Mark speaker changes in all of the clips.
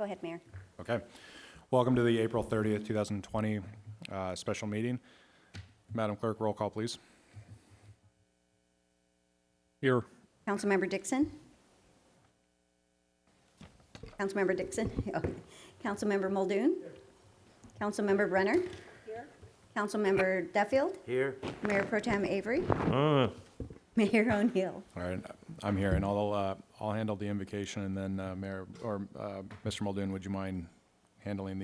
Speaker 1: Go ahead, Mayor.
Speaker 2: Okay. Welcome to the April 30th, 2020 special meeting. Madam Clerk, roll call, please. Here.
Speaker 1: Councilmember Dixon? Councilmember Dixon? Okay. Councilmember Muldoon? Here. Councilmember Brenner? Here. Councilmember Duffield?
Speaker 3: Here.
Speaker 1: Mayor Pro Tem Avery? Mayor O'Neill?
Speaker 2: All right, I'm here, and I'll handle the invocation, and then Mayor or Mr. Muldoon, would you mind handling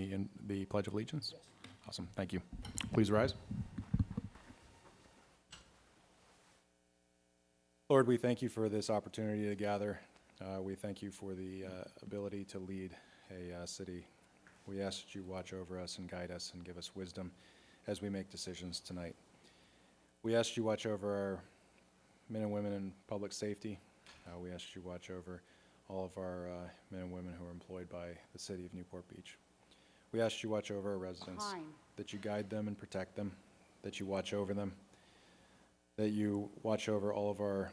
Speaker 2: the Pledge of Allegiance? Yes. Awesome, thank you. Please rise. Lord, we thank you for this opportunity to gather. We thank you for the ability to lead a city. We ask that you watch over us and guide us and give us wisdom as we make decisions tonight. We ask you watch over our men and women in public safety. We ask you watch over all of our men and women who are employed by the city of Newport Beach. We ask you watch over our residents, that you guide them and protect them, that you watch over them, that you watch over all of our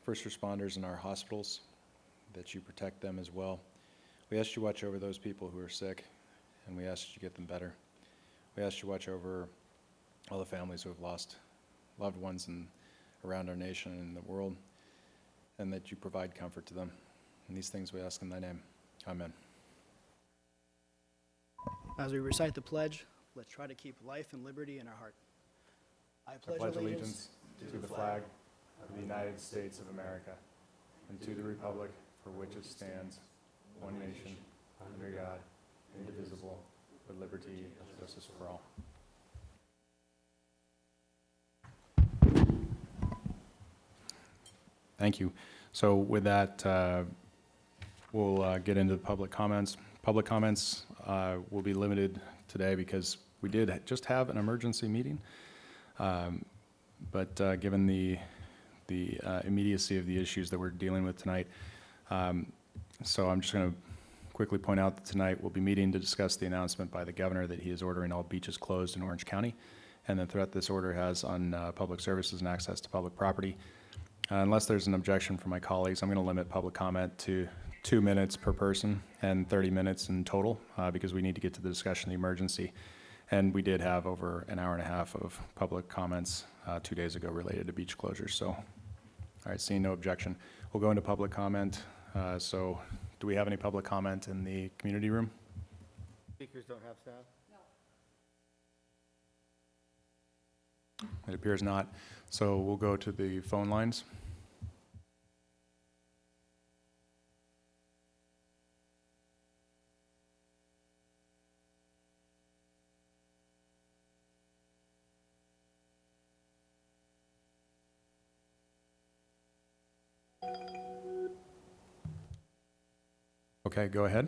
Speaker 2: first responders in our hospitals, that you protect them as well. We ask you watch over those people who are sick, and we ask that you get them better. We ask you watch over all the families who have lost loved ones around our nation and the world, and that you provide comfort to them. And these things we ask in thy name. Amen.
Speaker 4: As we recite the pledge, let's try to keep life and liberty in our heart. I
Speaker 2: pledge allegiance to the flag of the United States of America and to the republic for which it stands, one nation, under God, indivisible, with liberty and justice for all. Thank you. So with that, we'll get into the public comments. Public comments will be limited today because we did just have an emergency meeting. But given the immediacy of the issues that we're dealing with tonight, so I'm just going to quickly point out that tonight we'll be meeting to discuss the announcement by the governor that he is ordering all beaches closed in Orange County and the threat this order has on public services and access to public property. Unless there's an objection from my colleagues, I'm going to limit public comment to 2 minutes per person and 30 minutes in total because we need to get to the discussion of the emergency. And we did have over an hour and a half of public comments 2 days ago related to beach closures. So, all right, seeing no objection, we'll go into public comment. So do we have any public comment in the community room?
Speaker 3: Speakers don't have staff?
Speaker 2: It appears not. So we'll go to the phone lines. Okay, go ahead.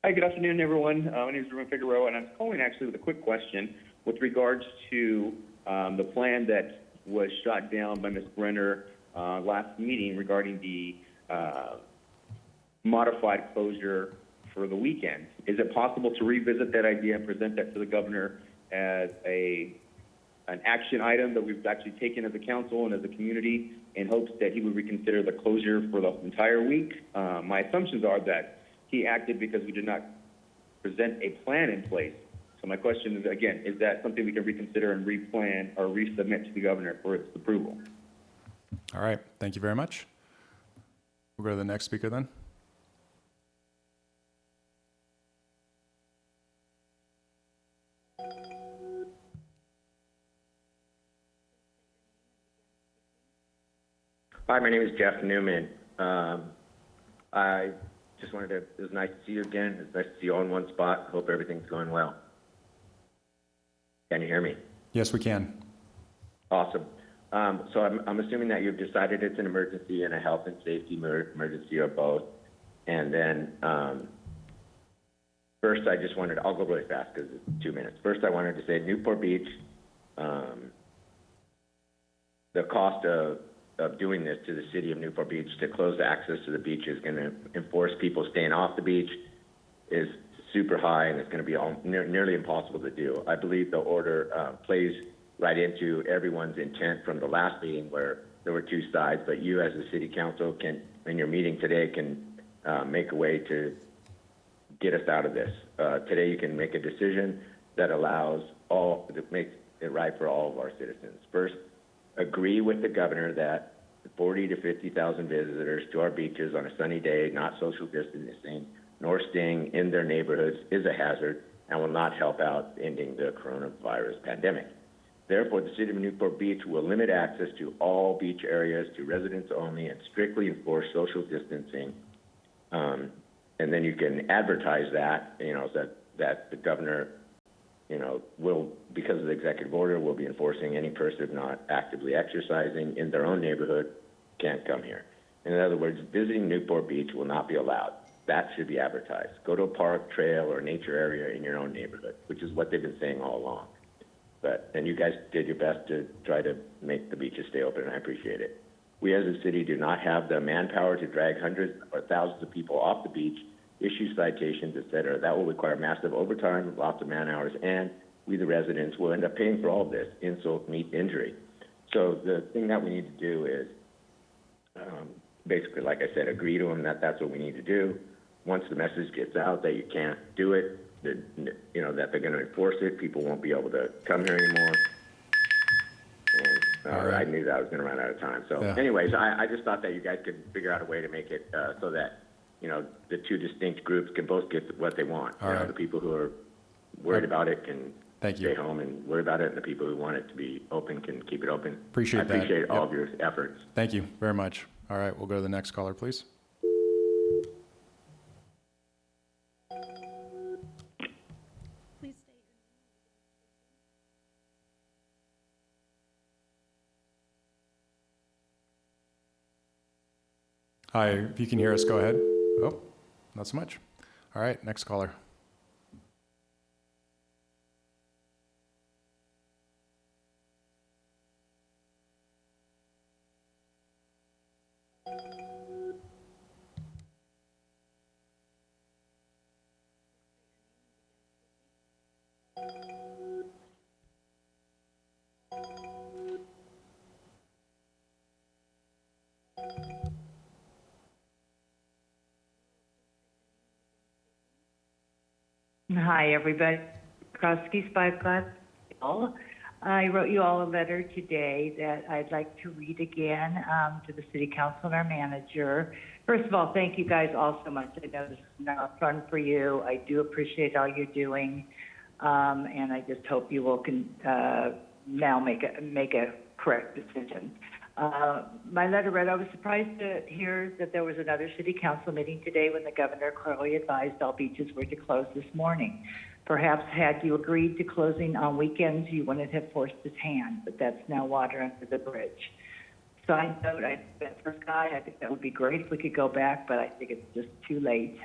Speaker 5: Hi, good afternoon, everyone. My name is Ruben Figueroa, and I'm calling actually with a quick question with regards to the plan that was shot down by Ms. Brenner last meeting regarding the modified closure for the weekend. Is it possible to revisit that idea and present that to the governor as an action item that we've actually taken as a council and as a community in hopes that he would reconsider the closure for the entire week? My assumptions are that he acted because we did not present a plan in place. So my question is, again, is that something we can reconsider and replan or resubmit to the governor for its approval?
Speaker 2: All right, thank you very much. We'll go to the next speaker then.
Speaker 6: Hi, my name is Jeff Newman. I just wanted to, it was nice to see you again. It's nice to see you all in one spot. Hope everything's going well. Can you hear me?
Speaker 2: Yes, we can.
Speaker 6: Awesome. So I'm assuming that you've decided it's an emergency and a health and safety emergency or both. And then first I just wanted, I'll go really fast because it's 2 minutes. First I wanted to say Newport Beach, the cost of doing this to the city of Newport Beach to close access to the beach is going to enforce people staying off the beach is super high, and it's going to be nearly impossible to do. I believe the order plays right into everyone's intent from the last meeting where there were two sides, but you as a city council can, in your meeting today, can make a way to get us out of this. Today you can make a decision that allows that makes it right for all of our citizens. First, agree with the governor that 40 to 50,000 visitors to our beaches on a sunny day, not social distancing, nor staying in their neighborhoods is a hazard and will not help out ending the coronavirus pandemic. Therefore, the city of Newport Beach will limit access to all beach areas to residents only and strictly enforce social distancing. And then you can advertise that, that the governor, will, because of the executive order, will be enforcing any person not actively exercising in their own neighborhood can't come here. In other words, visiting Newport Beach will not be allowed. That should be advertised. Go to a park, trail, or nature area in your own neighborhood, which is what they've been saying all along. And you guys did your best to try to make the beaches stay open, and I appreciate it. We as a city do not have the manpower to drag hundreds or thousands of people off the beach, issue citations, et cetera. That will require massive overtime, lots of man hours, and we, the residents, will end up paying for all of this, insult, meet injury. So the thing that we need to do is basically, like I said, agree to them that that's what we need to do. Once the message gets out that you can't do it, that they're going to enforce it, people won't be able to come here anymore. And I knew that I was going to run out of time. So anyways, I just thought that you guys could figure out a way to make it so that, the two distinct groups can both get what they want. The people who are worried about it can stay home and worry about it, and the people who want it to be open can keep it open. I appreciate all of your efforts.
Speaker 2: Thank you very much. All right, we'll go to the next caller, please.
Speaker 1: Please state your name.
Speaker 2: Hi, if you can hear us, go ahead. Oh, not so much. All right, next caller.
Speaker 7: Hi, everybody. Krosky Spyglass. I wrote you all a letter today that I'd like to read again to the City Council and our manager. First of all, thank you guys all so much. I know this is not fun for you. I do appreciate all you're doing, and I just hope you will now make a correct decision. My letter read, I was surprised to hear that there was another city council meeting today when the governor clearly advised all beaches were to close this morning. Perhaps had you agreed to closing on weekends, you wouldn't have forced his hand, but that's now water under the bridge. Side note, first guy, I think that would be great if we could go back, but I think it's just too late.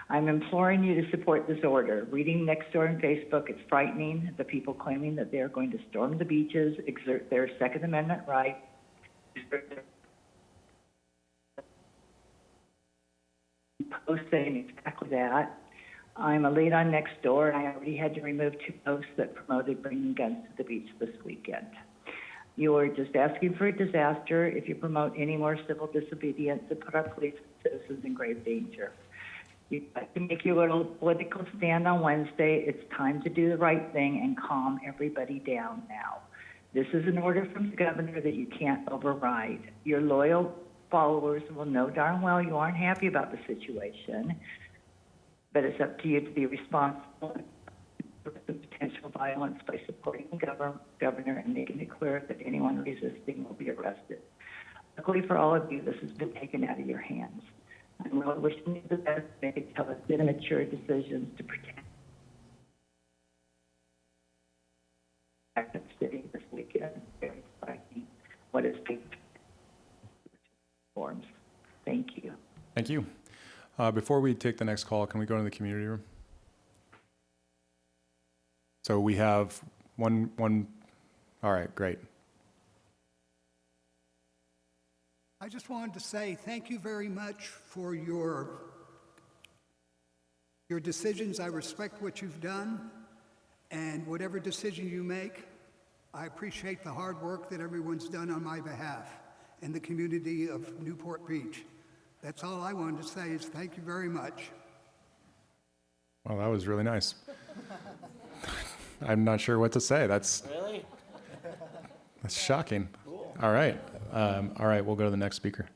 Speaker 7: I'm imploring you to support this order. Reading next door on Facebook, it's frightening. The people claiming that they're going to storm the beaches, exert their Second Amendment right, post saying exactly that. I'm a lead on next door, and I already had to remove 2 posts that promoted bringing guns to the beach this weekend. You are just asking for a disaster if you promote any more civil disobedience and put our police and citizens in grave danger. You'd like to make your little political stand on Wednesday. It's time to do the right thing and calm everybody down now. This is an order from the governor that you can't override. Your loyal followers will know darn well you aren't happy about the situation, but it's up to you to be responsible for the potential violence by supporting the governor and making it clear that anyone resisting will be arrested. Luckily for all of you, this has been taken out of your hands. I'm really wishing you the best, make intelligent and mature decisions to protect the city this weekend. Very frightening what is being forms. Thank you.
Speaker 2: Thank you. Before we take the next call, can we go to the community room? So we have one. All right, great.
Speaker 8: I just wanted to say thank you very much for your decisions. I respect what you've done, and whatever decision you make, I appreciate the hard work that everyone's done on my behalf. in the community of Newport Beach. That's all I wanted to say is thank you very much.
Speaker 2: Well, that was really nice. I'm not sure what to say. That's shocking. Cool. All right. We'll go to the next speaker.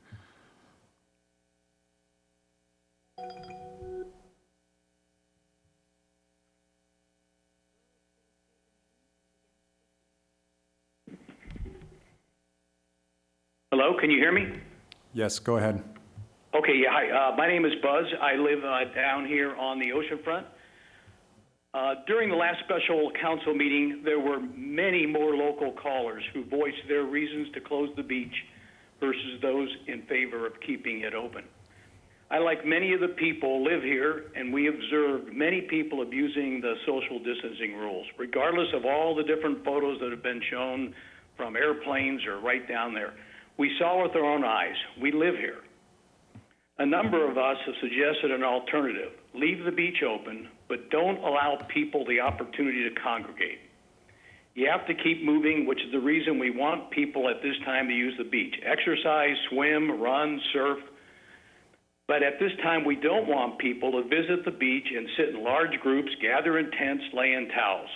Speaker 9: Hello, can you hear me?
Speaker 2: Yes, go ahead.
Speaker 9: Okay, yeah, hi. My name is Buzz. I live down here on the oceanfront. During the last special council meeting, there were many more local callers who voiced their reasons to close the beach versus those in favor of keeping it open. I, like many of the people, live here, and we observed many people abusing the social distancing rules, regardless of all the different photos that have been shown from airplanes or right down there. We saw with our own eyes. We live here. A number of us have suggested an alternative. Leave the beach open, but don't allow people the opportunity to congregate. You have to keep moving, which is the reason we want people at this time to use the beach. Exercise, swim, run, surf. But at this time, we don't want people to visit the beach and sit in large groups, gather in tents, lay in towels.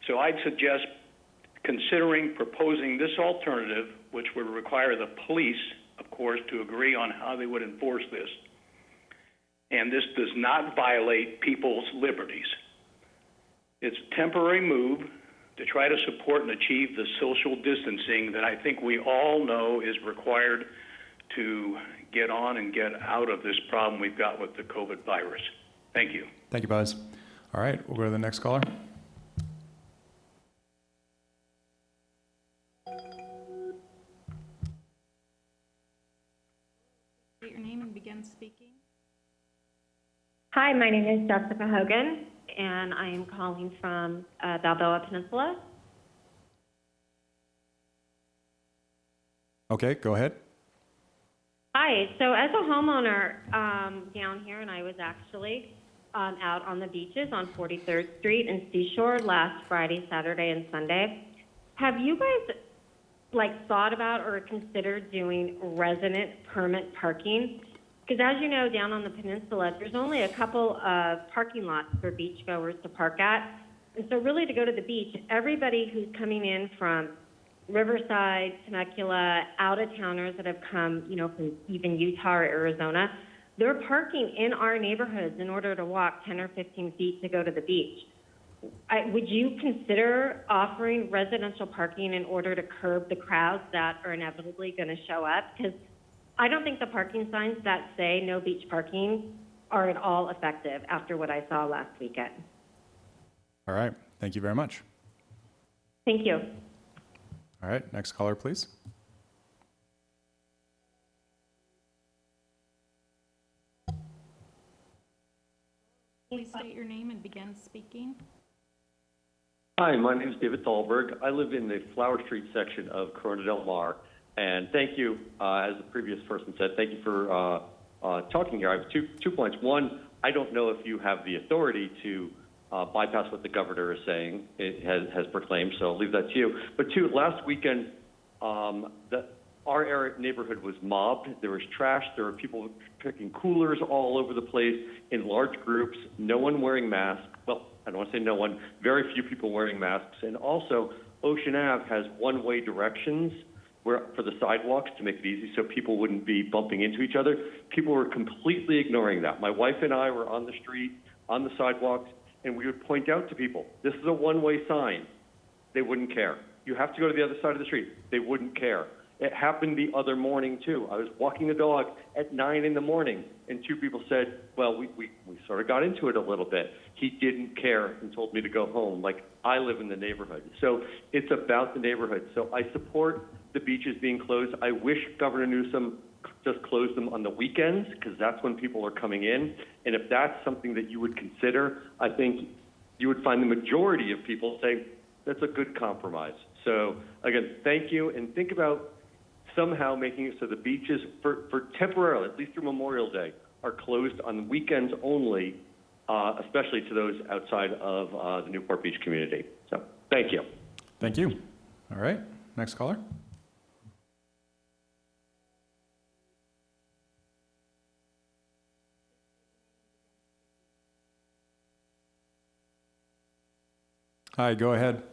Speaker 9: So I'd suggest considering proposing this alternative, which would require the police, of course, to agree on how they would enforce this. And this does not violate people's liberties. It's a temporary move to try to support and achieve the social distancing that I think we all know is required to get on and get out of this problem we've got with the COVID virus. Thank you.
Speaker 2: Thank you, Buzz. All right, we'll go to the next caller.
Speaker 10: State your name and begin speaking.
Speaker 11: Hi, my name is Jessica Hogan, and I am calling from Balboa Peninsula.
Speaker 2: Okay, go ahead.
Speaker 11: Hi, so as a homeowner down here, and I was actually out on the beaches on 43rd Street and Seashore last Friday, Saturday, and Sunday. Have you guys thought about or considered doing resident permit parking? Because as you know, down on the peninsula, there's only a couple of parking lots for beachgoers to park at. And so really to go to the beach, everybody who's coming in from Riverside, Temecula, out-of-towners that have come, from even Utah or Arizona, they're parking in our neighborhoods in order to walk 10 or 15 feet to go to the beach. Would you consider offering residential parking in order to curb the crowds that are inevitably going to show up? Because I don't think the parking signs that say no beach parking are at all effective after what I saw last weekend.
Speaker 2: All right, thank you very much.
Speaker 11: Thank you.
Speaker 2: All right, next caller, please.
Speaker 10: Please state your name and begin speaking.
Speaker 12: Hi, my name is David Thalberg. I live in the Flower Street section of Corona del Mar. And thank you, as the previous person said, thank you for talking here. I have two points. One, I don't know if you have the authority to bypass what the governor is saying, it has proclaimed, so I'll leave that to you. But two, last weekend, our neighborhood was mobbed. There was trash. There were people picking coolers all over the place in large groups, no one wearing masks. Well, I don't want to say no one, very few people wearing masks. And also, Ocean Ave has one-way directions for the sidewalks to make it easy so people wouldn't be bumping into each other. People were completely ignoring that. My wife and I were on the street, on the sidewalks, and we would point out to people, this is a one-way sign. They wouldn't care. You have to go to the other side of the street. They wouldn't care. It happened the other morning, too. I was walking the dog at 9 in the morning, and two people said, well, we sort of got into it a little bit. He didn't care and told me to go home. Like, I live in the neighborhood. So it's about the neighborhood. So I support the beaches being closed. I wish Governor Newsom just closed them on the weekends, because that's when people are coming in. And if that's something that you would consider, I think you would find the majority of people saying, that's a good compromise. So, again, thank you, and think about somehow making it so the beaches, for temporarily, at least through Memorial Day, are closed on the weekends only, especially to those outside of the Newport Beach community. So, thank you.
Speaker 2: Thank you. All right, next caller. Hi, go ahead.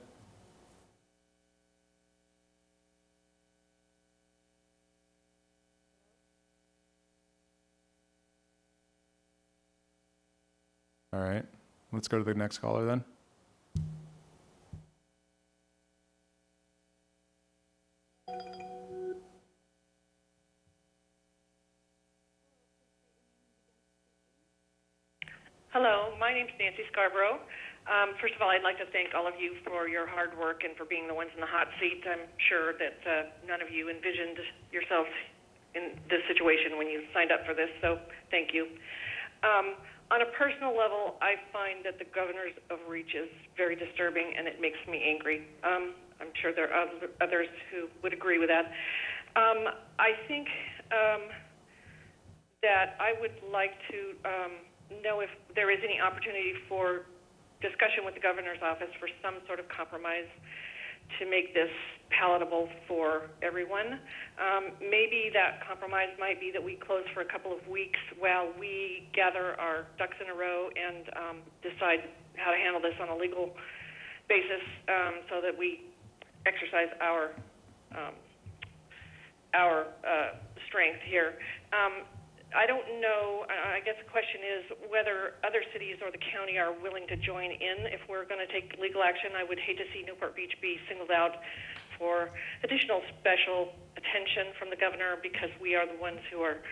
Speaker 2: All right, let's go to the next caller then.
Speaker 13: Hello, my name's Nancy Scarborough. First of all, I'd like to thank all of you for your hard work and for being the ones in the hot seat. I'm sure that none of you envisioned yourselves in this situation when you signed up for this, so thank you. On a personal level, I find that the governor's overreach is very disturbing, and it makes me angry. I'm sure there are others who would agree with that. I think that I would like to know if there is any opportunity for discussion with the governor's office for some sort of compromise to make this palatable for everyone. Maybe that compromise might be that we close for a couple of weeks while we gather our ducks in a row and decide how to handle this on a legal basis, so that we exercise our strength here. I don't know, I guess the question is whether other cities or the county are willing to join in if we're going to take legal action. I would hate to see Newport Beach be singled out for additional special attention from the governor, because we are the ones who are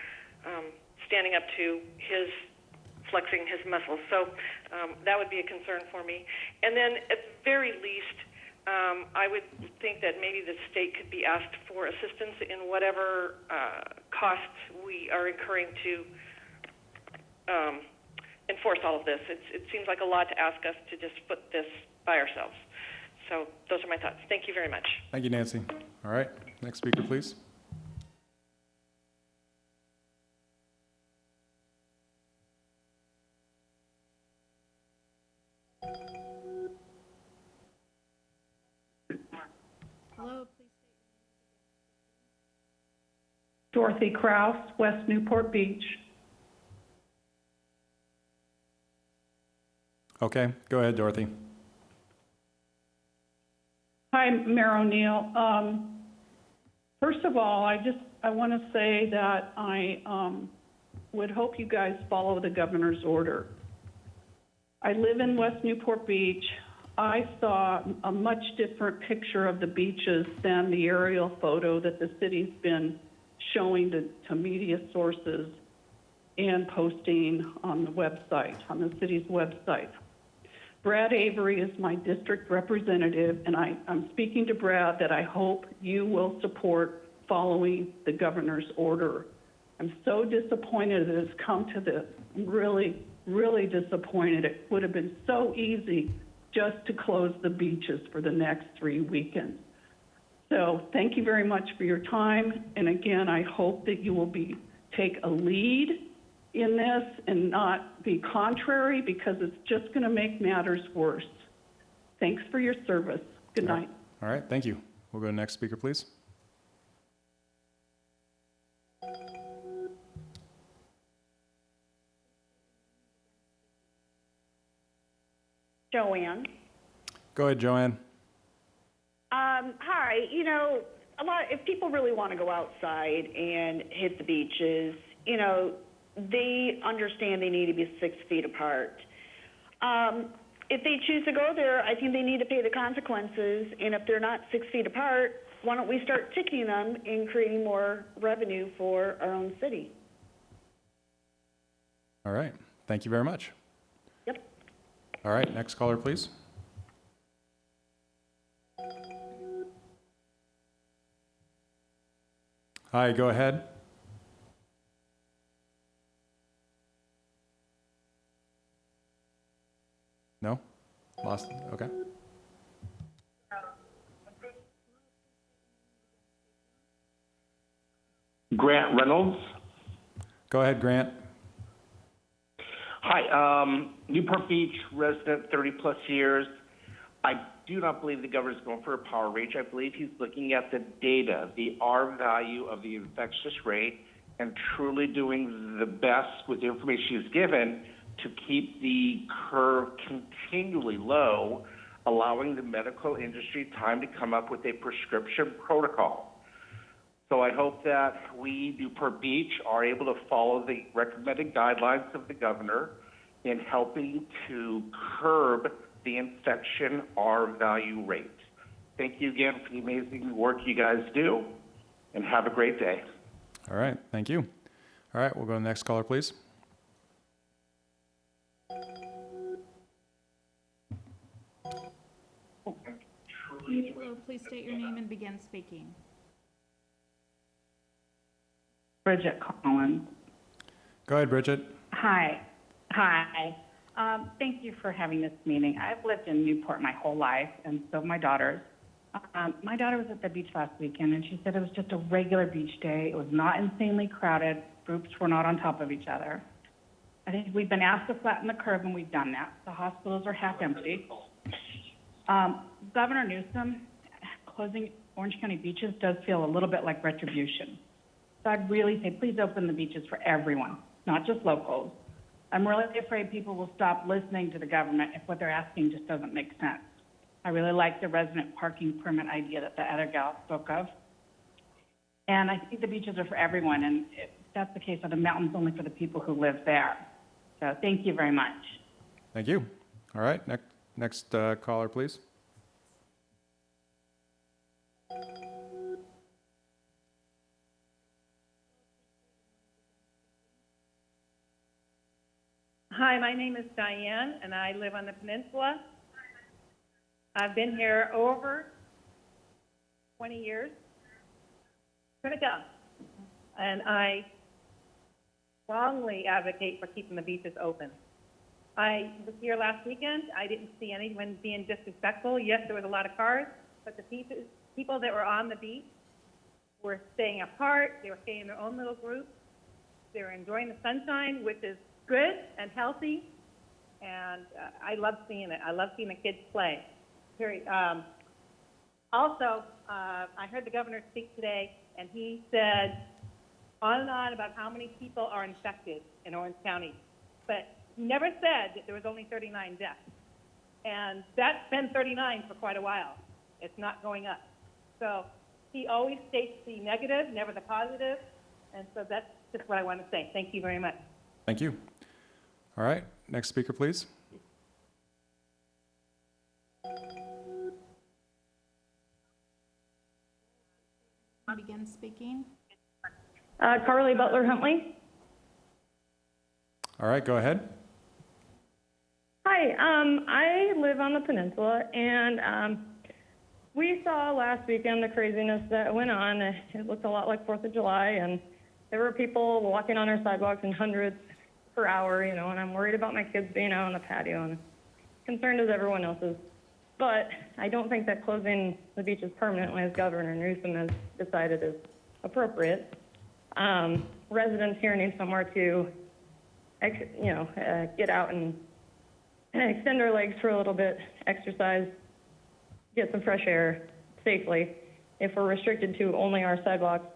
Speaker 13: standing up to his flexing his muscles. So that would be a concern for me. And then at the very least, I would think that maybe the state could be asked for assistance in whatever costs we are incurring to enforce all of this. It seems like a lot to ask us to just foot this by ourselves. So those are my thoughts. Thank you very much.
Speaker 2: Thank you, Nancy. All right, next speaker, please.
Speaker 10: Hello, please.
Speaker 14: Dorothy Kraus, West Newport Beach.
Speaker 2: Okay, go ahead, Dorothy.
Speaker 14: Hi, Mayor O'Neill. First of all, I want to say that I would hope you guys follow the governor's order. I live in West Newport Beach. I saw a much different picture of the beaches than the aerial photo that the city's been showing to media sources and posting on the website, on the city's website. Brad Avery is my district representative, and I'm speaking to Brad that I hope you will support following the governor's order. I'm so disappointed that it's come to this. I'm really, really disappointed. It would have been so easy just to close the beaches for the next 3 weekends. So thank you very much for your time. And again, I hope that you will take a lead in this and not be contrary, because it's just going to make matters worse. Thanks for your service. Good night.
Speaker 2: All right, thank you. We'll go to the next speaker, please.
Speaker 15: Joanne.
Speaker 2: Go ahead, Joanne.
Speaker 15: Hi. You know, if people really want to go outside and hit the beaches, you know, they understand they need to be 6 feet apart. If they choose to go there, I think they need to pay the consequences. And if they're not 6 feet apart, why don't we start ticketing them and creating more revenue for our own city?
Speaker 2: All right, thank you very much.
Speaker 15: Yep.
Speaker 2: All right, next caller, please. Hi, go ahead. No? Lost? Okay.
Speaker 16: Grant Reynolds.
Speaker 2: Go ahead, Grant.
Speaker 16: Hi, Newport Beach resident, 30 plus years. I do not believe the governor's going for a power reach. I believe he's looking at the data, the R value of the infectious rate, and truly doing the best with the information he's given to keep the curve continually low. allowing the medical industry time to come up with a prescription protocol. So I hope that we, Newport Beach, are able to follow the recommended guidelines of the governor in helping to curb the infection R value rate. Thank you again for the amazing work you guys do, and have a great day.
Speaker 2: All right, thank you. All right, we'll go to the next caller, please.
Speaker 10: Hello, please state your name and begin speaking.
Speaker 17: Bridget Collins.
Speaker 2: Go ahead, Bridget.
Speaker 17: Hi. Thank you for having this meeting. I've lived in Newport my whole life, and so have my daughters. My daughter was at the beach last weekend, and she said it was just a regular beach day. It was not insanely crowded. Groups were not on top of each other. I think we've been asked to flatten the curve, and we've done that. The hospitals are half empty. Governor Newsom closing Orange County beaches does feel a little bit like retribution. So I'd really say, please open the beaches for everyone, not just locals. I'm really afraid people will stop listening to the government if what they're asking just doesn't make sense. I really like the resident parking permit idea that the other gal spoke of. And I think the beaches are for everyone, and if that's the case, are the mountains only for the people who live there? So thank you very much.
Speaker 2: Thank you. All right, next caller, please.
Speaker 18: Hi, my name is Diane, and I live on the peninsula. I've been here over 20 years. Gonna go. And I strongly advocate for keeping the beaches open. I was here last weekend. I didn't see anyone being disrespectful. Yes, there was a lot of cars, but the people that were on the beach were staying apart. They were staying in their own little groups. They were enjoying the sunshine, which is good and healthy, and I love seeing it. I love seeing the kids play. Also, I heard the governor speak today, and he said on and on about how many people are infected in Orange County, but he never said that there was only 39 deaths, and that's been 39 for quite a while. It's not going up. So he always states the negative, never the positive, and so that's just what I want to say. Thank you very much.
Speaker 2: Thank you. All right, next speaker, please.
Speaker 10: Begin speaking.
Speaker 19: Carly Butler Huntley.
Speaker 2: All right, go ahead.
Speaker 19: Hi, I live on the peninsula, and we saw last weekend the craziness that went on. It looked a lot like 4th of July, and there were people walking on our sidewalks in hundreds per hour, and I'm worried about my kids being out on the patio, and concerned as everyone else is. But I don't think that closing the beaches permanently, as Governor Newsom has decided, is appropriate. Residents here need somewhere to, get out and extend our legs for a little bit, exercise, get some fresh air safely. If we're restricted to only our sidewalks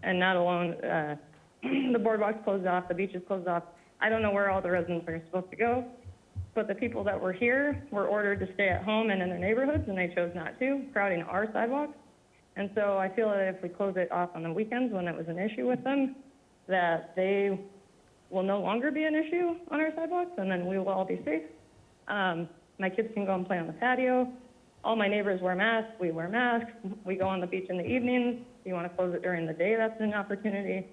Speaker 19: and not alone, the boardwalks closed off, the beaches closed off, I don't know where all the residents are supposed to go. But the people that were here were ordered to stay at home and in their neighborhoods, and they chose not to, crowding our sidewalks. And so I feel that if we close it off on the weekends when it was an issue with them, that they will no longer be an issue on our sidewalks, and then we will all be safe. My kids can go and play on the patio. All my neighbors wear masks. We wear masks. We go on the beach in the evenings. If you want to close it during the day, that's an opportunity.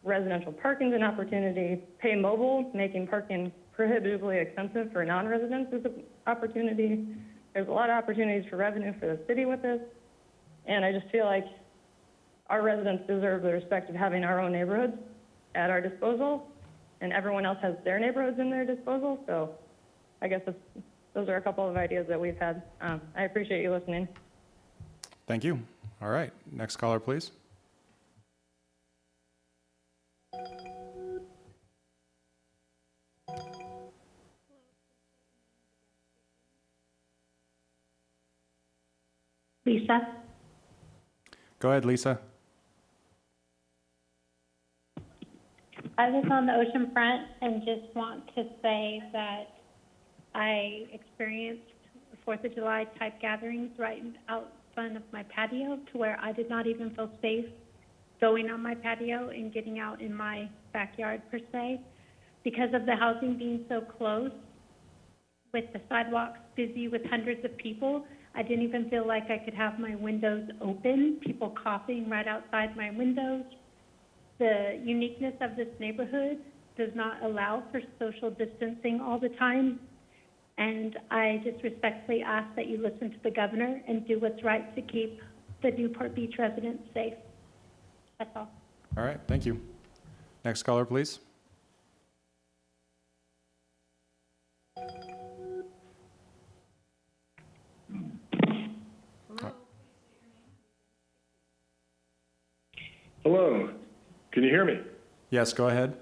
Speaker 19: Residential parking is an opportunity. Pay mobile, making parking prohibitively expensive for non-residents is an opportunity. There's a lot of opportunities for revenue for the city with this. And I just feel like our residents deserve the respect of having our own neighborhoods at our disposal, and everyone else has their neighborhoods in their disposal. So I guess those are a couple of ideas that we've had. I appreciate you listening.
Speaker 2: Thank you. All right, next caller, please.
Speaker 20: Lisa.
Speaker 2: Go ahead, Lisa.
Speaker 20: I live on the ocean front and just want to say that I experienced 4th of July type gatherings right out front of my patio to where I did not even feel safe going on my patio and getting out in my backyard per se. Because of the housing being so close, with the sidewalks busy with hundreds of people, I didn't even feel like I could have my windows open, people coughing right outside my windows. The uniqueness of this neighborhood does not allow for social distancing all the time. And I just respectfully ask that you listen to the governor and do what's right to keep the Newport Beach residents safe. That's all.
Speaker 2: All right, thank you. Next caller, please.
Speaker 21: Hello, can you hear me?
Speaker 2: Yes, go ahead.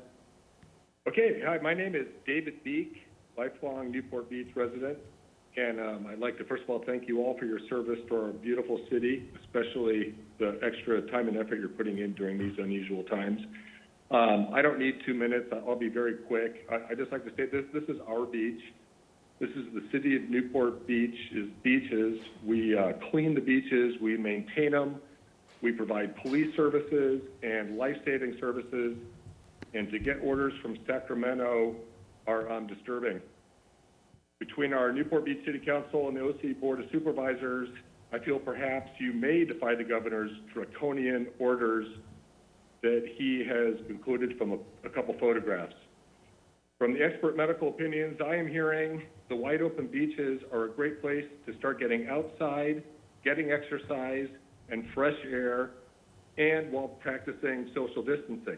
Speaker 21: Okay, hi, my name is David Beek, lifelong Newport Beach resident. And I'd like to first of all thank you all for your service for our beautiful city, especially the extra time and effort you're putting in during these unusual times. I don't need 2 minutes, I'll be very quick. I just like to say this is our beach. This is the city of Newport Beach's beaches. We clean the beaches, we maintain them, we provide police services and life-saving services, and to get orders from Sacramento are disturbing. Between our Newport Beach City Council and the OC Board of Supervisors, I feel perhaps you may defy the governor's draconian orders that he has included from a couple photographs. From the expert medical opinions I am hearing, the wide open beaches are a great place to start getting outside, getting exercise and fresh air, and while practicing social distancing.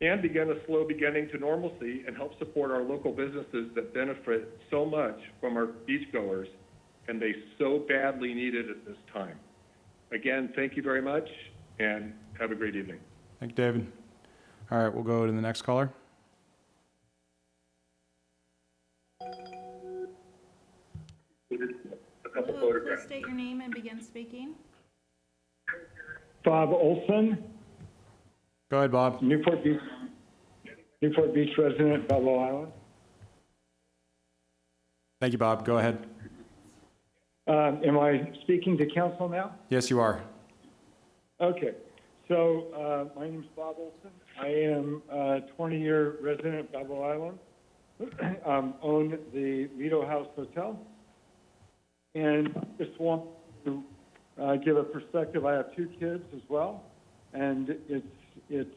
Speaker 21: And begin a slow beginning to normalcy and help support our local businesses that benefit so much from our beachgoers, and they so badly need it at this time. Again, thank you very much, and have a great evening.
Speaker 2: Thank you, David. All right, we'll go to the next caller.
Speaker 21: A couple
Speaker 10: Hello, please
Speaker 21: photographs.
Speaker 10: state your name and begin speaking.
Speaker 22: Bob Olson,
Speaker 2: Go ahead, Bob.
Speaker 22: Newport Beach resident, Balboa Island.
Speaker 2: Thank you, Bob. Go ahead.
Speaker 22: Am I speaking to council now?
Speaker 2: Yes, you are.
Speaker 22: Okay. So my name is Bob Olson. I am a 20-year resident of Balboa Island. Own the Lido House Hotel. And just want to give a perspective. I have 2 kids as well. And it's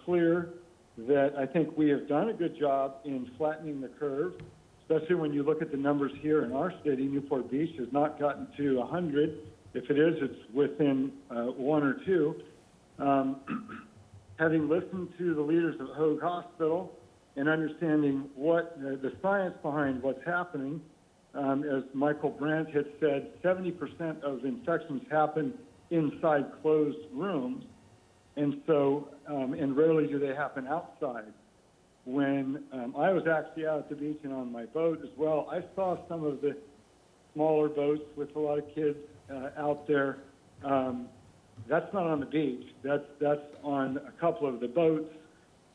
Speaker 22: clear that I think we have done a good job in flattening the curve, especially when you look at the numbers here in our city. Newport Beach has not gotten to 100. If it is, it's within 1 or 2. Having listened to the leaders of Hogan Hospital and understanding what the science behind what's happening, as Michael Brandt had said, 70% of infections happen inside closed rooms. And so, and rarely do they happen outside. When I was actually out at the beach and on my boat as well, I saw some of the smaller boats with a lot of kids out there. That's not on the beach. That's on a couple of the boats.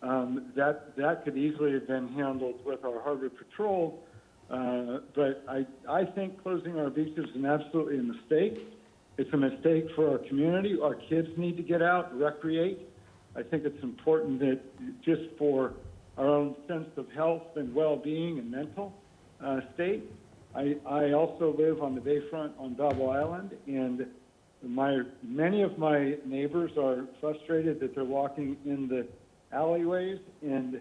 Speaker 22: That could easily have been handled with our harbor patrol. But I think closing our beaches is absolutely a mistake. It's a mistake for our community. Our kids need to get out, recreate. I think it's important that just for our own sense of health and well-being and mental state. I also live on the bayfront on Balboa Island, and many of my neighbors are frustrated that they're walking in the alleyways. And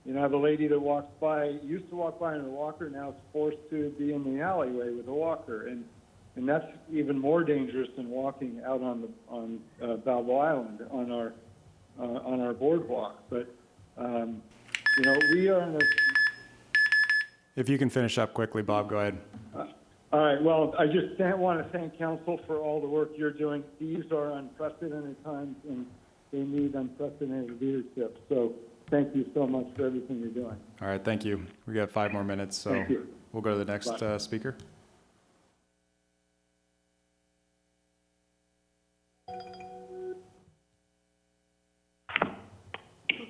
Speaker 22: you know, I have a lady that walks by, used to walk by in a walker, now is forced to be in the alleyway with a walker. And that's even more dangerous than walking out on Balboa Island on our boardwalk. But you know, we are in a.
Speaker 2: If you can finish up quickly, Bob, go ahead.
Speaker 22: All right. Well, I just want to thank council for all the work you're doing. These are unprecedented times, and they need unprecedented leadership. So thank you so much for everything you're doing.
Speaker 2: All right, thank you. We got 5 more minutes, so we'll go to the next speaker.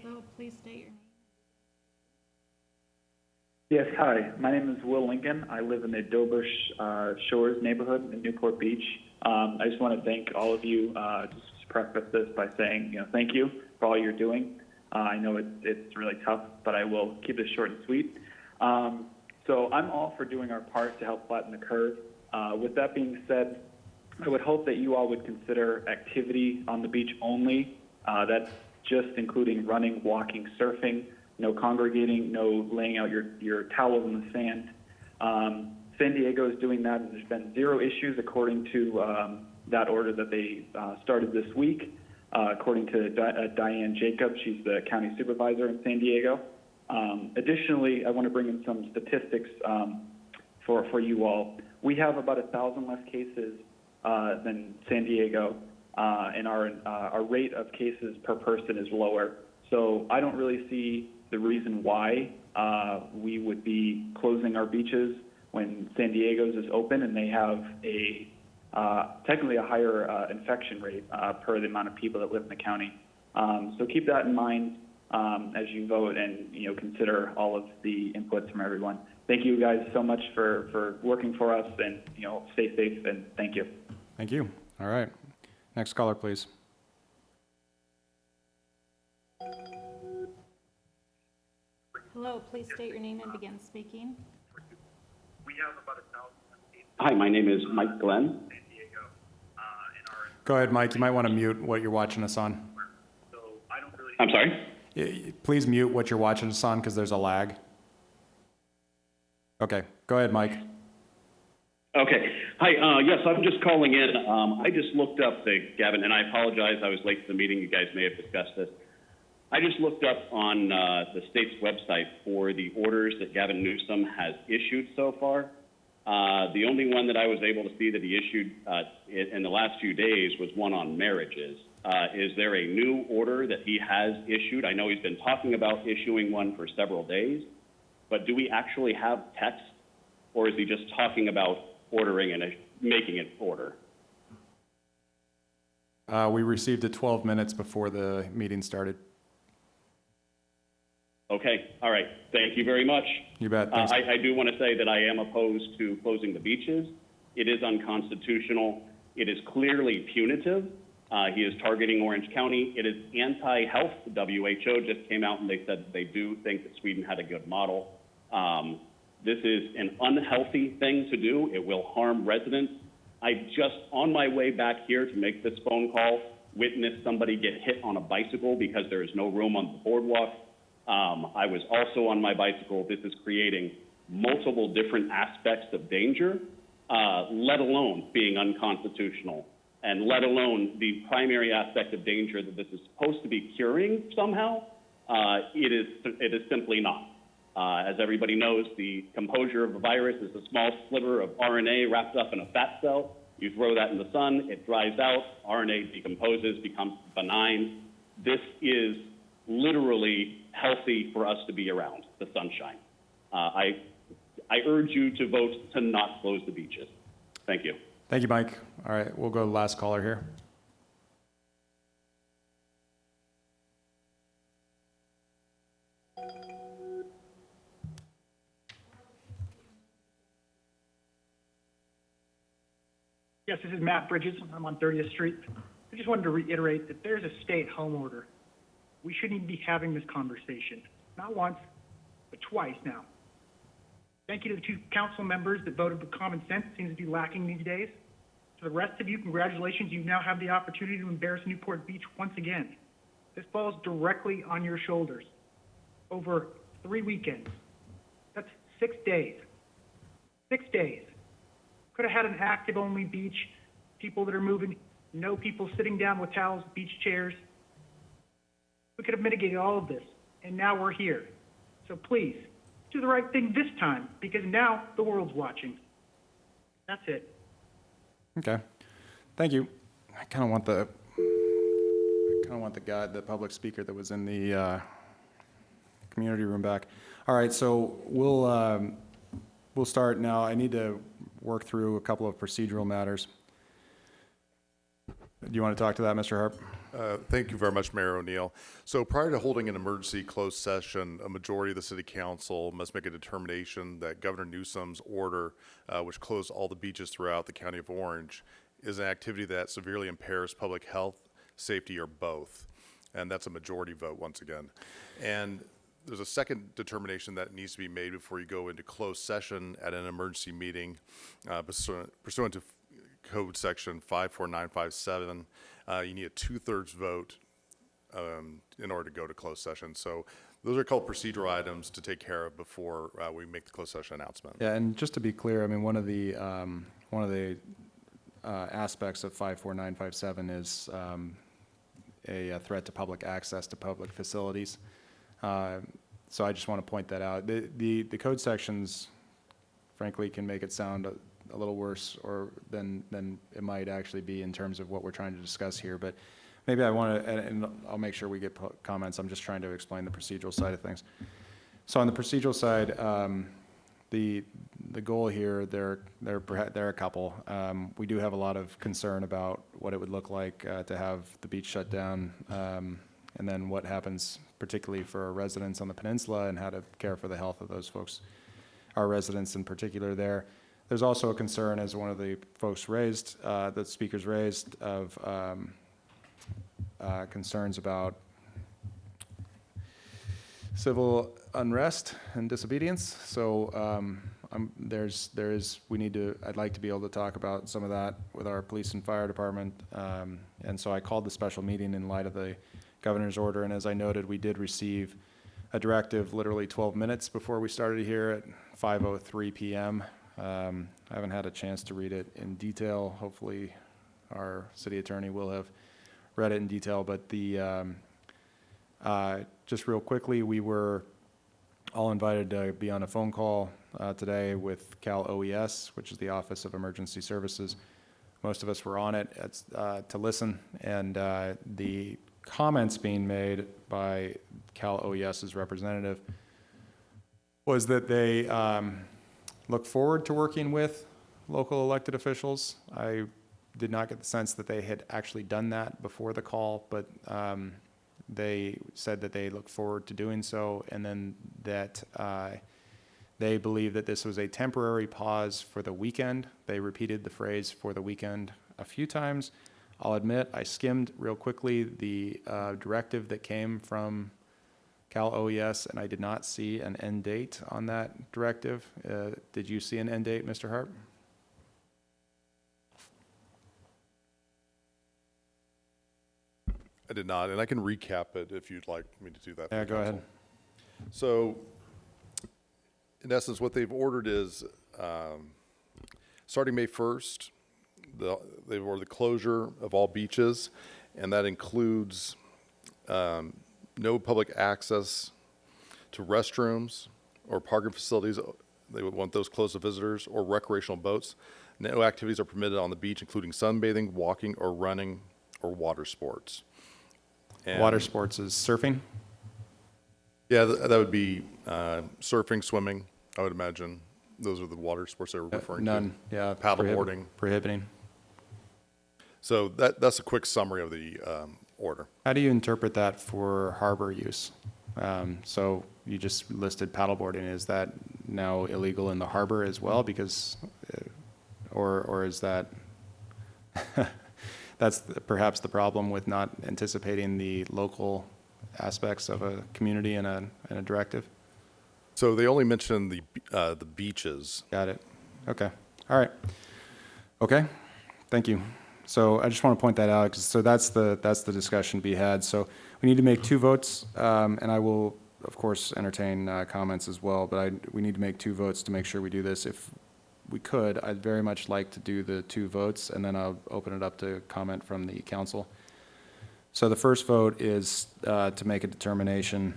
Speaker 10: Hello, please state your name.
Speaker 3: Yes, hi. My name is Will Lincoln. I live in the Dover Shores neighborhood in Newport Beach. I just want to thank all of you, just to preface this by saying, thank you for all you're doing. I know it's really tough, but I will keep this short and sweet. So I'm all for doing our part to help flatten the curve. With that being said, I would hope that you all would consider activity on the beach only. That's just including running, walking, surfing, no congregating, no laying out your towels in the sand. San Diego is doing that, and there's been 0 issues according to that order that they started this week. According to Diane Jacobs, she's the county supervisor in San Diego. Additionally, I want to bring in some statistics for you all. We have about 1,000 less cases than San Diego, and our rate of cases per person is lower. So I don't really see the reason why we would be closing our beaches when San Diego's is open and they have technically a higher infection rate per the amount of people that live in the county. So keep that in mind as you vote and consider all of the inputs from everyone. Thank you guys so much for working for us, and stay safe, and thank you.
Speaker 2: Thank you. All right. Next caller, please.
Speaker 10: Hello, please state your name and begin speaking.
Speaker 4: Hi, my name is Mike Glenn.
Speaker 2: Go ahead, Mike. You might want to mute what you're watching us on.
Speaker 4: I'm sorry?
Speaker 2: Please mute what you're watching us on because there's a lag. Okay. Go ahead, Mike.
Speaker 4: Okay. Hi, yes, I'm just calling in. I just looked up Gavin, and I apologize, I was late to the meeting. You guys may have discussed this. I just looked up on the state's website for the orders that Gavin Newsom has issued so far. The only one that I was able to see that he issued in the last few days was one on marriages. Is there a new order that he has issued? I know he's been talking about issuing one for several days, but do we actually have text, or is he just talking about ordering and making an order?
Speaker 2: We received it 12 minutes before the meeting started.
Speaker 4: Okay, all right. Thank you very much.
Speaker 2: You bet. Thanks.
Speaker 4: I do want to say that I am opposed to closing the beaches. It is unconstitutional. It is clearly punitive. He is targeting Orange County. It is anti-health. The WHO just came out and they said they do think that Sweden had a good model. This is an unhealthy thing to do. It will harm residents. I just, on my way back here to make this phone call, witnessed somebody get hit on a bicycle because there is no room on the boardwalk. I was also on my bicycle. This is creating multiple different aspects of danger, let alone being unconstitutional, and let alone the primary aspect of danger that this is supposed to be curing somehow. It is simply not. As everybody knows, the composure of a virus is a small sliver of RNA wrapped up in a fat cell. You throw that in the sun, it dries out, RNA decomposes, becomes benign. This is literally healthy for us to be around, the sunshine. I urge you to vote to not close the beaches. Thank you.
Speaker 2: Thank you, Mike. All right, we'll go to the last caller here.
Speaker 23: Yes, this is Matt Bridges. I'm on 30th Street. I just wanted to reiterate that there's a stay-at-home order. We shouldn't even be having this conversation. Not once, but twice now. Thank you to the 2 council members that voted with common sense. It seems to be lacking these days. To the rest of you, congratulations. You now have the opportunity to embarrass Newport Beach once again. This falls directly on your shoulders. Over 3 weekends. That's 6 days. 6 days. Could have had an active-only beach, people that are moving, no people sitting down with towels, beach chairs. We could have mitigated all of this, and now we're here. So please, do the right thing this time, because now the world's watching. That's it.
Speaker 2: Okay. Thank you. I kind of want the guy, the public speaker that was in the community room back. All right, so we'll start now. I need to work through a couple of procedural matters. Do you want to talk to that, Mr. Harp?
Speaker 1: Thank you very much, Mayor O'Neill. So prior to holding an emergency closed session, a majority of the city council must make a determination that Governor Newsom's order, which closed all the beaches throughout the county of Orange, is an activity that severely impairs public health, safety, or both. And that's a majority vote once again. And there's a second determination that needs to be made before you go into closed session at an emergency meeting pursuant to Code Section 54957. You need a 2/3 vote in order to go to closed session. So those are called procedural items to take care of before we make the closed session announcement.
Speaker 2: Yeah, and just to be clear, I mean, one of the aspects of 54957 is a threat to public access to public facilities. So I just want to point that out. The code sections, frankly, can make it sound a little worse than it might actually be in terms of what we're trying to discuss here. But maybe I want to, and I'll make sure we get comments. I'm just trying to explain the procedural side of things. So on the procedural side, the goal here, there are a couple. We do have a lot of concern about what it would look like to have the beach shut down, and then what happens particularly for our residents on the peninsula and how to care for the health of those folks, our residents in particular there. There's also a concern, as one of the folks raised, the speakers raised, of concerns about civil unrest and disobedience. So I'd like to be able to talk about some of that with our police and fire department. And so I called the special meeting in light of the governor's order. And as I noted, we did receive a directive literally 12 minutes before we started here at 5:03 p.m. I haven't had a chance to read it in detail. Hopefully our city attorney will have read it in detail. But just real quickly, we were all invited to be on a phone call today with Cal OES, which is the Office of Emergency Services. Most of us were on it to listen, and the comments being made by Cal OES's representative was that they look forward to working with local elected officials. I did not get the sense that they had actually done that before the call, but they said that they look forward to doing so, and then that they believe that this was a temporary pause for the weekend. They repeated the phrase "for the weekend" a few times. I'll admit I skimmed real quickly the directive that came from Cal OES, and I did not see an end date on that directive. Did you see an end date, Mr. Hart?
Speaker 1: I did not, and I can recap it if you'd like me to do that.
Speaker 2: Yeah, go ahead.
Speaker 1: So, in essence, what they've ordered is, starting May 1st, they've ordered the closure of all beaches, and that includes no public access to restrooms or parking facilities. They would want those closed to visitors, or recreational boats. No activities are permitted on the beach, including sunbathing, walking, or running, or water sports. And
Speaker 2: water sports is surfing?
Speaker 1: Yeah, that would be surfing, swimming, I would imagine. Those are the water sports they were referring
Speaker 2: None,
Speaker 1: to.
Speaker 2: yeah.
Speaker 1: Paddleboarding.
Speaker 2: Prohibiting.
Speaker 1: So that's a quick summary of the order.
Speaker 2: How do you interpret that for harbor use? So you just listed paddleboarding. Is that now illegal in the harbor as well? Because, or is that, that's perhaps the problem with not anticipating the local aspects of a community in a directive?
Speaker 1: So they only mentioned the beaches.
Speaker 2: Got it. Okay. All right. Okay. Thank you. So I just want to point that out, so that's the discussion to be had. So we need to make 2 votes, and I will, of course, entertain comments as well, but we need to make 2 votes to make sure we do this. If we could, I'd very much like to do the 2 votes, and then I'll open it up to comment from the council. So the first vote is to make a determination,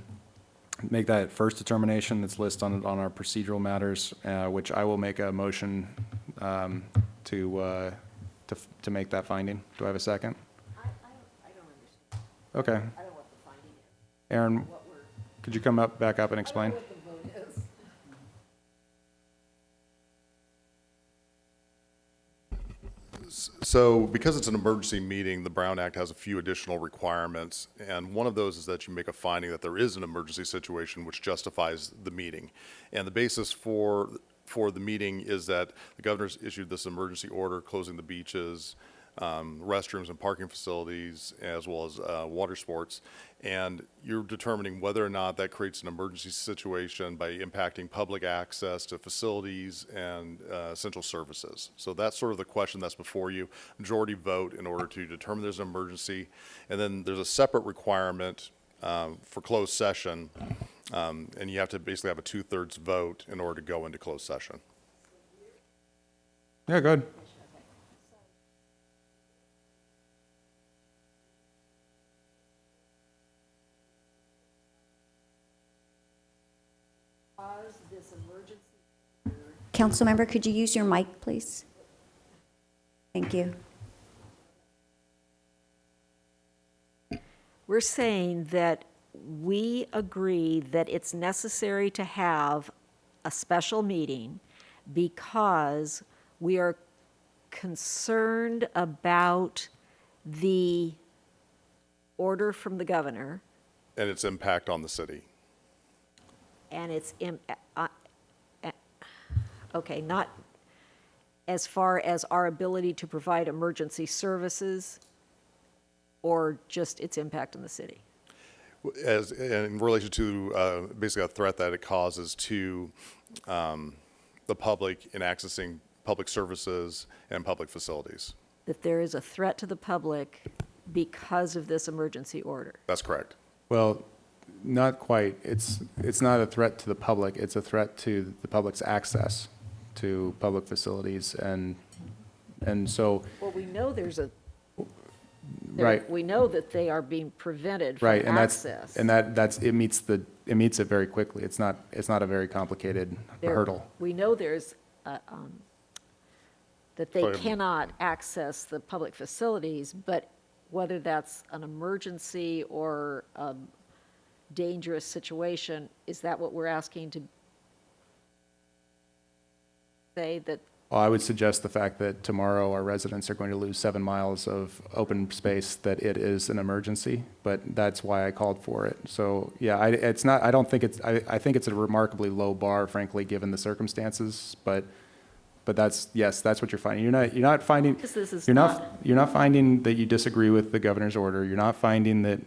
Speaker 2: make that first determination that's listed on our procedural matters, which I will make a motion to make that finding. Do I have a second?
Speaker 5: I don't understand.
Speaker 2: Okay.
Speaker 5: I don't know what the finding is.
Speaker 2: Aaron, could you come back up and explain?
Speaker 5: I don't know what the vote is.
Speaker 1: So because it's an emergency meeting, the Brown Act has a few additional requirements, and one of those is that you make a finding that there is an emergency situation which justifies the meeting. And the basis for the meeting is that the governor's issued this emergency order closing the beaches, restrooms and parking facilities, as well as water sports. And you're determining whether or not that creates an emergency situation by impacting public access to facilities and essential services. So that's sort of the question that's before you. Majority vote in order to determine there's an emergency. And then there's a separate requirement for closed session, and you have to basically have a 2/3 vote in order to go into closed session.
Speaker 2: Yeah, good.
Speaker 5: This emergency.
Speaker 6: Councilmember, could you use your mic, please? Thank you.
Speaker 5: We're saying that we agree that it's necessary to have a special meeting because we are concerned about the order from the governor
Speaker 1: And its impact on the city.
Speaker 5: and its, okay, not as far as our ability to provide emergency services or just its impact on the city?
Speaker 1: As in relation to basically a threat that it causes to the public in accessing public services and public facilities.
Speaker 5: That there is a threat to the public because of this emergency order?
Speaker 1: That's correct.
Speaker 2: Well, not quite. It's not a threat to the public. It's a threat to the public's access to public facilities, and so.
Speaker 5: Well, we know there's a.
Speaker 2: Right.
Speaker 5: We know that they are being prevented from
Speaker 2: Right, and
Speaker 5: access.
Speaker 2: it meets it very quickly. It's not a very complicated hurdle.
Speaker 5: We know there's that they
Speaker 1: Right.
Speaker 5: cannot access the public facilities, but whether that's an emergency or a dangerous situation, is that what we're asking to say that?
Speaker 2: Well, I would suggest the fact that tomorrow our residents are going to lose 7 miles of open space, that it is an emergency, but that's why I called for it. So, yeah, I think it's a remarkably low bar, frankly, given the circumstances, but that's what you're finding. You're not finding, you're not finding that you disagree with the governor's order. You're not finding that,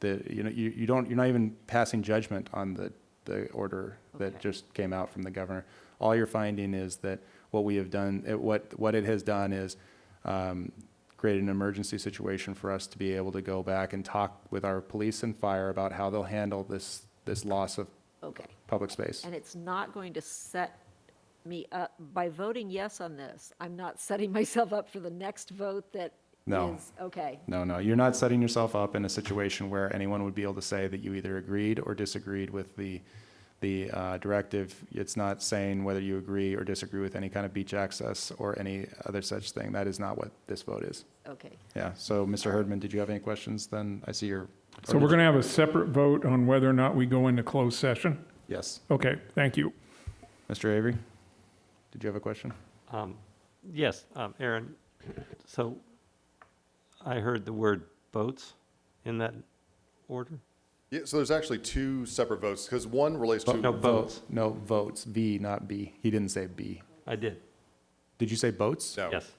Speaker 2: you're not even passing judgment on the order that just came out from the governor. All you're finding is that what we have done, what it has done is create an emergency situation for us to be able to go back and talk with our police and fire about how they'll handle this loss of public space.
Speaker 5: And it's not going to set me up, by voting yes on this, I'm not setting myself up for the next vote that
Speaker 2: No.
Speaker 5: is, okay.
Speaker 2: No, you're not setting yourself up in a situation where anyone would be able to say that you either agreed or disagreed with the directive. It's not saying whether you agree or disagree with any kind of beach access or any other such thing. That is not what this vote is.
Speaker 5: Okay.
Speaker 2: Yeah, so Mr. Herdman, did you have any questions then? I see your.
Speaker 7: So we're going to have a separate vote on whether or not we go into closed session?
Speaker 2: Yes.
Speaker 7: Okay, thank you.
Speaker 2: Mr. Avery, did you have a question?
Speaker 8: Yes, Aaron, so I heard the word boats in that order?
Speaker 1: Yeah, so there's actually two separate votes, because one relates to.
Speaker 8: No, boats.
Speaker 2: No, votes, V, not B. He didn't say B.
Speaker 8: I did.
Speaker 2: Did you say boats?
Speaker 1: No.
Speaker 8: Yes.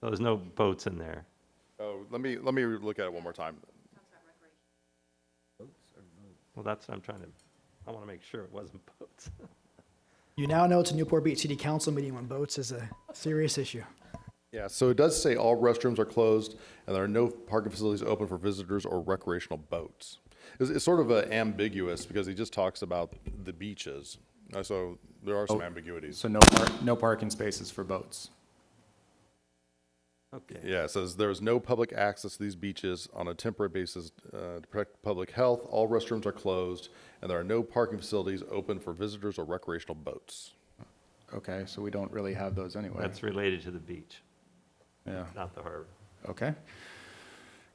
Speaker 8: There's no boats in there.
Speaker 1: Oh, let me look at it one more time.
Speaker 8: Well, that's what I'm trying to, I want to make sure it wasn't boats.
Speaker 24: You now know it's a Newport Beach City Council meeting when boats is a serious issue.
Speaker 1: Yeah, so it does say all restrooms are closed and there are no parking facilities open for visitors or recreational boats. It's sort of ambiguous because he just talks about the beaches. So there are some ambiguities.
Speaker 2: So no parking spaces for boats.
Speaker 8: Okay.
Speaker 1: Yeah, it says there is no public access to these beaches on a temporary basis to protect public health. All restrooms are closed and there are no parking facilities open for visitors or recreational boats.
Speaker 2: Okay, so we don't really have those anyway.
Speaker 8: That's related to the beach.
Speaker 2: Yeah.
Speaker 8: Not the harbor.
Speaker 2: Okay.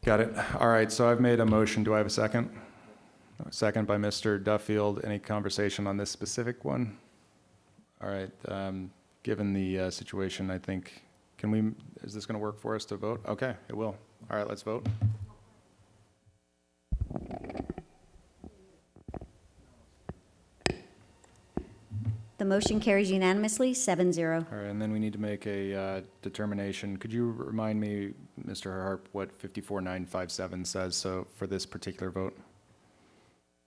Speaker 2: Got it. All right, so I've made a motion. Do I have a second? A second by Mr. Duffield. Any conversation on this specific one? All right, given the situation, I think is this going to work for us to vote? Okay, it will. All right, let's vote.
Speaker 6: The motion carries unanimously, 7-0.
Speaker 2: All right, and then we need to make a determination. Could you remind me, Mr. Harp, what 54957 says, so for this particular vote?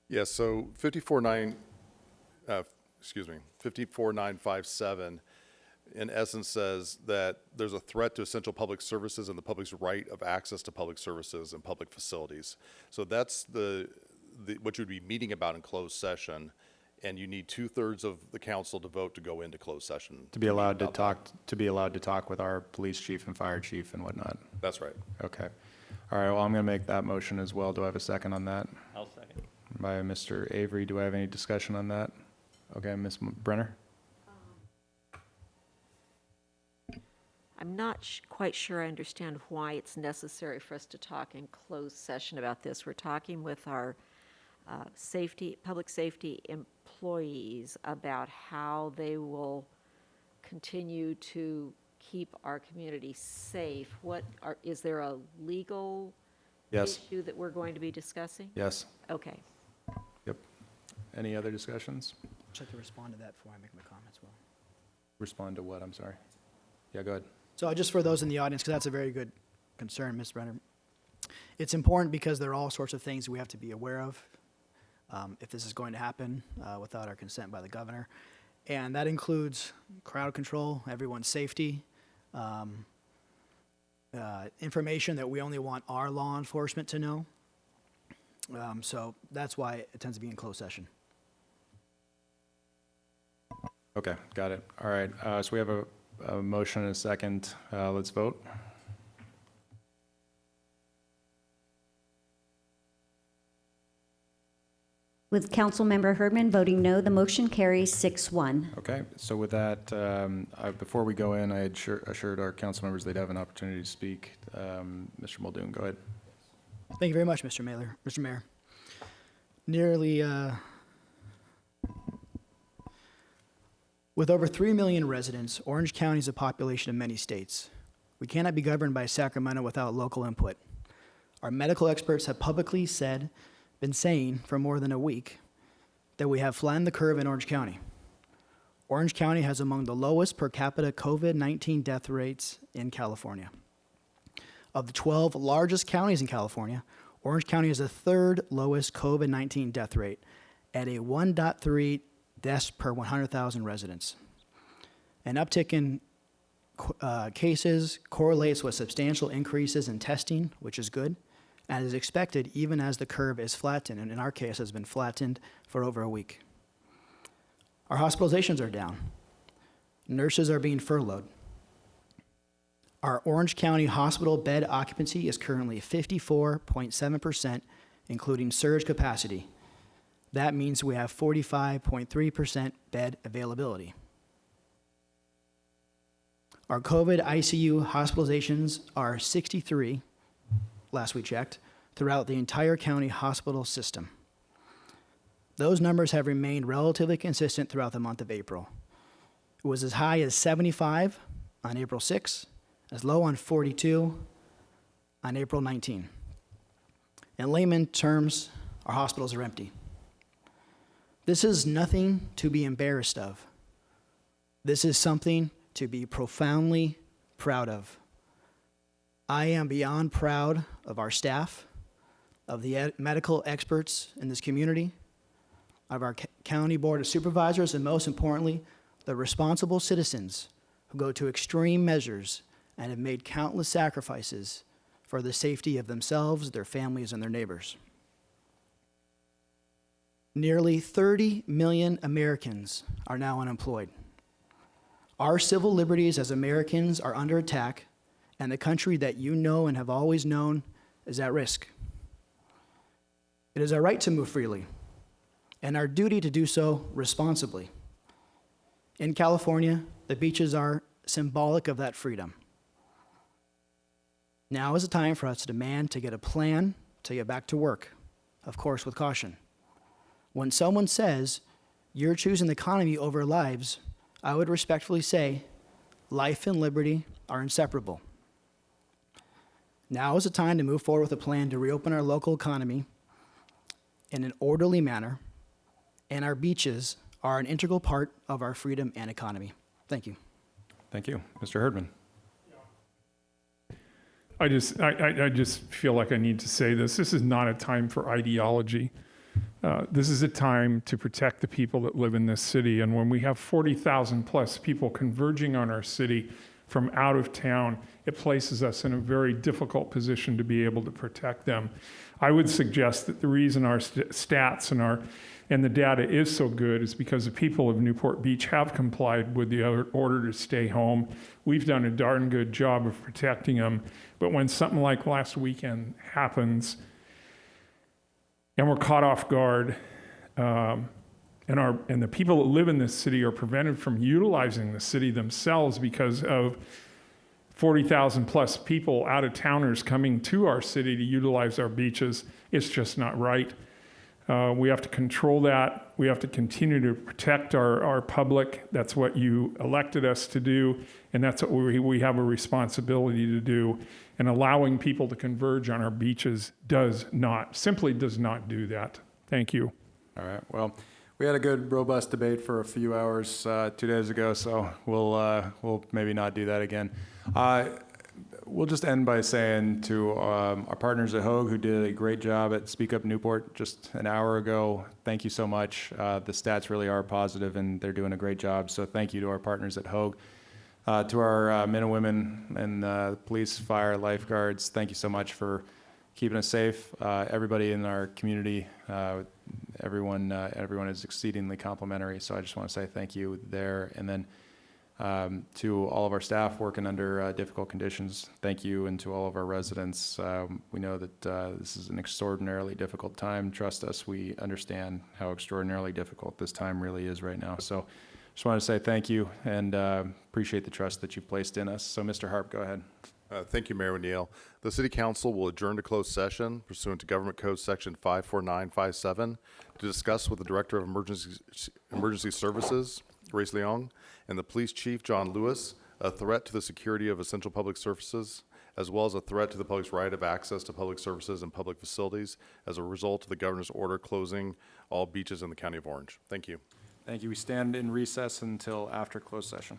Speaker 1: Yes, so 54957 in essence says that there's a threat to essential public services and the public's right of access to public services and public facilities. So that's what you'd be meeting about in closed session, and you need 2/3 of the council to vote to go into closed session.
Speaker 2: To be allowed to talk, with our police chief and fire chief and whatnot?
Speaker 1: That's right.
Speaker 2: Okay. All right, well, I'm going to make that motion as well. Do I have a second on that?
Speaker 8: I'll second.
Speaker 2: By Mr. Avery. Do I have any discussion on that? Okay, Ms. Brenner?
Speaker 5: I'm not quite sure I understand why it's necessary for us to talk in closed session about this. We're talking with our public safety employees about how they will continue to keep our community safe. Is there a legal
Speaker 2: Yes.
Speaker 5: issue that we're going to be discussing?
Speaker 2: Yes.
Speaker 5: Okay.
Speaker 2: Yep. Any other discussions?
Speaker 24: I'd like to respond to that before I make my comments, Will.
Speaker 2: Respond to what? I'm sorry. Yeah, go ahead.
Speaker 24: So just for those in the audience, because that's a very good concern, Ms. Brenner. It's important because there are all sorts of things we have to be aware of if this is going to happen without our consent by the governor. And that includes crowd control, everyone's safety, information that we only want our law enforcement to know. So that's why it tends to be in closed session.
Speaker 2: Okay, got it. All right, so we have a motion and a second. Let's vote.
Speaker 6: With Councilmember Herdman voting no, the motion carries 6-1.
Speaker 2: Okay, so with that, before we go in, I had assured our council members they'd have an opportunity to speak. Mr. Muldoon, go ahead.
Speaker 24: Thank you very much, Mr. Mayor. With over 3 million residents, Orange County is a population of many states. We cannot be governed by Sacramento without local input. Our medical experts have publicly been saying for more than a week that we have flattened the curve in Orange County. Orange County has among the lowest per capita COVID-19 death rates in California. Of the 12 largest counties in California, Orange County has the third lowest COVID-19 death rate at a 1.3 deaths per 100,000 residents. An uptick in cases correlates with substantial increases in testing, which is good, and is expected even as the curve is flattened, and in our case has been flattened for over a week. Our hospitalizations are down. Nurses are being furloughed. Our Orange County hospital bed occupancy is currently 54.7%, including surge capacity. That means we have 45.3% bed availability. Our COVID ICU hospitalizations are 63, last we checked, throughout the entire county hospital system. Those numbers have remained relatively consistent throughout the month of April. It was as high as 75 on April 6, as low on 42 on April 19. In layman terms, our hospitals are empty. This is nothing to be embarrassed of. This is something to be profoundly proud of. I am beyond proud of our staff, of the medical experts in this community, of our county board of supervisors, and most importantly, the responsible citizens who go to extreme measures and have made countless sacrifices for the safety of themselves, their families, and their neighbors. Nearly 30 million Americans are now unemployed. Our civil liberties as Americans are under attack, and the country that you know and have always known is at risk. It is our right to move freely, and our duty to do so responsibly. In California, the beaches are symbolic of that freedom. Now is the time for us to demand to get a plan to get back to work, of course with caution. When someone says, you're choosing the economy over lives, I would respectfully say, life and liberty are inseparable. Now is the time to move forward with a plan to reopen our local economy in an orderly manner, and our beaches are an integral part of our freedom and economy. Thank you.
Speaker 2: Thank you. Mr. Herdman.
Speaker 7: I just feel like I need to say this. This is not a time for ideology. This is a time to protect the people that live in this city. And when we have 40,000 plus people converging on our city from out of town, it places us in a very difficult position to be able to protect them. I would suggest that the reason our stats and the data is so good is because the people of Newport Beach have complied with the order to stay home. We've done a darn good job of protecting them. But when something like last weekend happens and we're caught off guard, and the people that live in this city are prevented from utilizing the city themselves because of 40,000 plus people, out-of-towners coming to our city to utilize our beaches, it's just not right. We have to control that. We have to continue to protect our public. That's what you elected us to do, and that's what we have a responsibility to do. And allowing people to converge on our beaches simply does not do that. Thank you.
Speaker 2: All right. Well, we had a good, robust debate for a few hours 2 days ago, so we'll maybe not do that again. We'll just end by saying to our partners at Hogue, who did a great job at Speak Up Newport just an hour ago, thank you so much. The stats really are positive, and they're doing a great job, so thank you to our partners at Hogue. To our men and women and police, fire, lifeguards, thank you so much for keeping us safe. Everybody in our community, everyone is exceedingly complimentary, so I just want to say thank you there. And then to all of our staff working under difficult conditions, thank you, and to all of our residents. We know that this is an extraordinarily difficult time. Trust us, we understand how extraordinarily difficult this time really is right now. So just want to say thank you and appreciate the trust that you've placed in us. So Mr. Harp, go ahead.
Speaker 1: Thank you, Mayor O'Neill. The City Council will adjourn to closed session pursuant to Government Code Section 54957 to discuss with the Director of Emergency Services, Grace Leong, and the Police Chief, John Lewis, a threat to the security of essential public services, as well as a threat to the public's right of access to public services and public facilities as a result of the Governor's order closing all beaches in the County of Orange. Thank you.
Speaker 2: Thank you. We stand in recess until after closed session.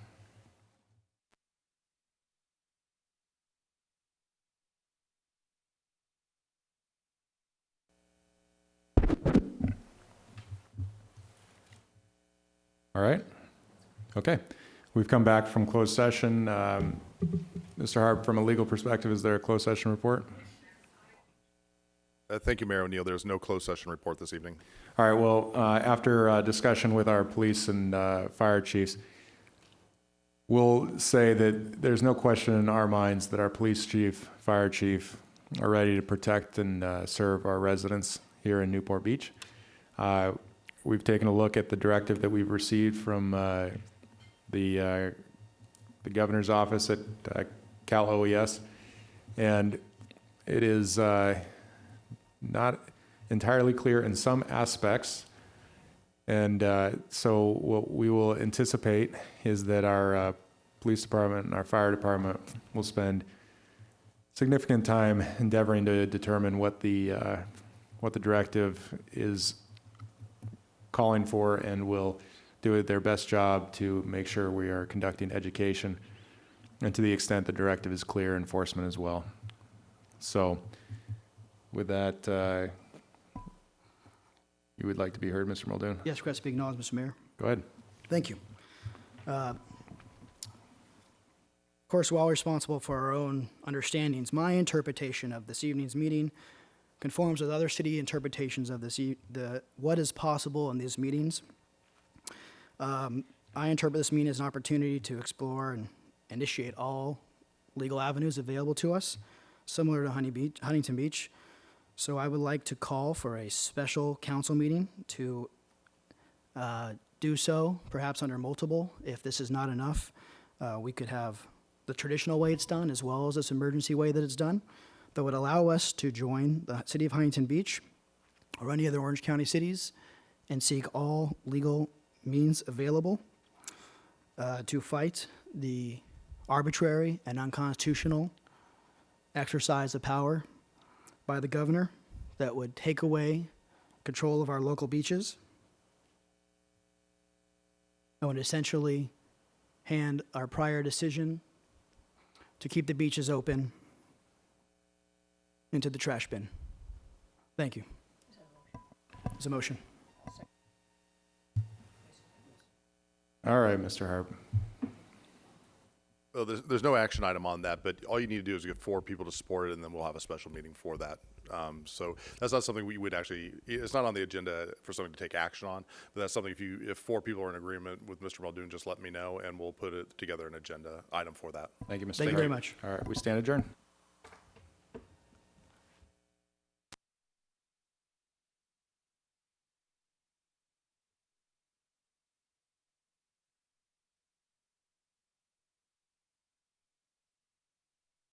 Speaker 2: All right. Okay. We've come back from closed session. Mr. Harp, from a legal perspective, is there a closed session report?
Speaker 1: Thank you, Mayor O'Neill. There's no closed session report this evening.
Speaker 2: All right. Well, after discussion with our police and fire chiefs, we'll say that there's no question in our minds that our police chief, fire chief are ready to protect and serve our residents here in Newport Beach. We've taken a look at the directive that we've received from the governor's office at Cal OES, and it is not entirely clear in some aspects. And so what we will anticipate is that our police department and our fire department will spend significant time endeavoring to determine what the directive is calling for, and will do their best job to make sure we are conducting education, and to the extent the directive is clear, enforcement as well. So with that, you would like to be heard, Mr. Muldoon?
Speaker 24: Yes, request to be acknowledged, Mr. Mayor.
Speaker 2: Go ahead.
Speaker 24: Thank you. Of course, we're all responsible for our own understandings. My interpretation of this evening's meeting conforms with other city interpretations of what is possible in these meetings. I interpret this meeting as an opportunity to explore and initiate all legal avenues available to us, similar to Huntington Beach. So I would like to call for a special council meeting to do so, perhaps under multiple. If this is not enough, we could have the traditional way it's done as well as this emergency way that it's done, that would allow us to join the city of Huntington Beach or any other Orange County cities and seek all legal means available to fight the arbitrary and unconstitutional exercise of power by the governor that would take away control of our local beaches and would essentially hand our prior decision to keep the beaches open into the trash bin. Thank you. There's a motion.
Speaker 2: All right, Mr. Harp.
Speaker 1: Well, there's no action item on that, but all you need to do is get 4 people to support it, and then we'll have a special meeting for that. So that's not something we would actually, it's not on the agenda for something to take action on, but that's something if 4 people are in agreement with Mr. Muldoon, just let me know, and we'll put it together an agenda item for that.
Speaker 2: Thank you, Mr.
Speaker 24: Thank you very much.
Speaker 2: All right, we stand adjourned.